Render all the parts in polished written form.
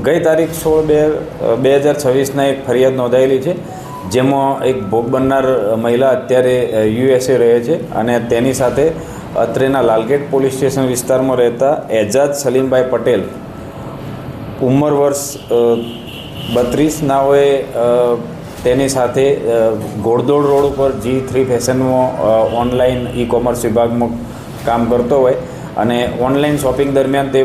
ગઈ તારીખ 16/2/2026 એક ફરિયાદ નોંધાયેલી છે, જેમાં એક ભોગ બનનાર મહિલા અત્યારે USA રહે છે અને તેની સાથે અત્રેના લાલગેટ પોલીસ સ્ટેશન વિસ્તારમાં રહેતા એજાજ સલીમભાઈ પટેલ ઉંમર વર્ષ 32 નાઓએ તેની સાથે ઘોડદોડ રોડ ઉપર G3 ફેશનમાં ઓનલાઈન ઈ-કોમર્સ વિભાગમાં કામ કરતો હોય અને ઓનલાઈન શોપિંગ દરમિયાન તે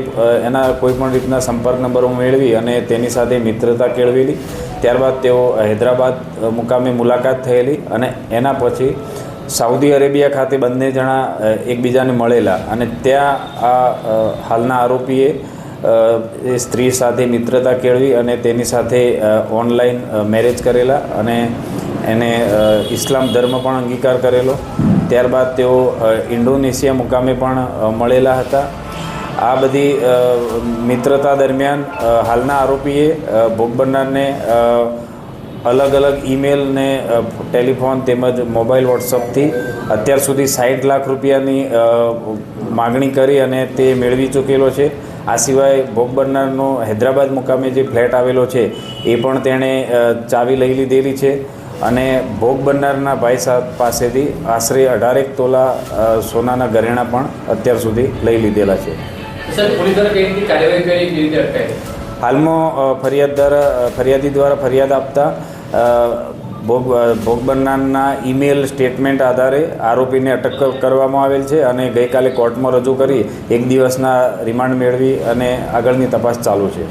એના કોઈપણ રીતના સંપર્ક નંબરો મેળવી અને તેની સાથે મિત્રતા કેળવેલી. ત્યારબાદ તેઓ હૈદરાબાદ મુકામે મુલાકાત થયેલી અને એના પછી સાઉદી અરેબિયા ખાતે બંને જણા એકબીજાને મળેલા અને ત્યાં આ હાલના આરોપીએ એ સ્ત્રી સાથે મિત્રતા કેળવી અને તેની સાથે ઓનલાઈન મેરેજ કરેલા અને એને ઇસ્લામ ધર્મ પણ અંગીકાર કરેલો. ત્યારબાદ તેઓ ઇન્ડોનેશિયા મુકામે પણ મળેલા હતા. આ બધી મિત્રતા દરમિયાન હાલના આરોપીએ ભોગ બનનારને અલગ અલગ ઈમેલ ને ટેલિફોન તેમજ મોબાઈલ વોટ્સઅપથી અત્યાર સુધી 60 લાખ રૂપિયાની માગણી કરી અને તે મેળવી ચૂકેલો છે. આ સિવાય ભોગ બનનારનો હૈદરાબાદ મુકામે જે ફ્લેટ આવેલો છે એ પણ તેણે ચાવી લઈ લીધેલી છે અને ભોગ બનનારના ભાઈ પાસેથી આશરે 18 તોલા સોનાના ઘરેણાં પણ અત્યાર સુધી લઈ લીધેલા છે. હાલમાં ફરિયાદી દ્વારા ફરિયાદ આપતા ભોગ બનનારના ઈમેલ સ્ટેટમેન્ટ આધારે આરોપીને અટક કરવામાં આવેલ છે અને ગઈકાલે કોર્ટમાં રજૂ કરી 1 દિવસના રિમાન્ડ મેળવી અને આગળની તપાસ ચાલુ છે.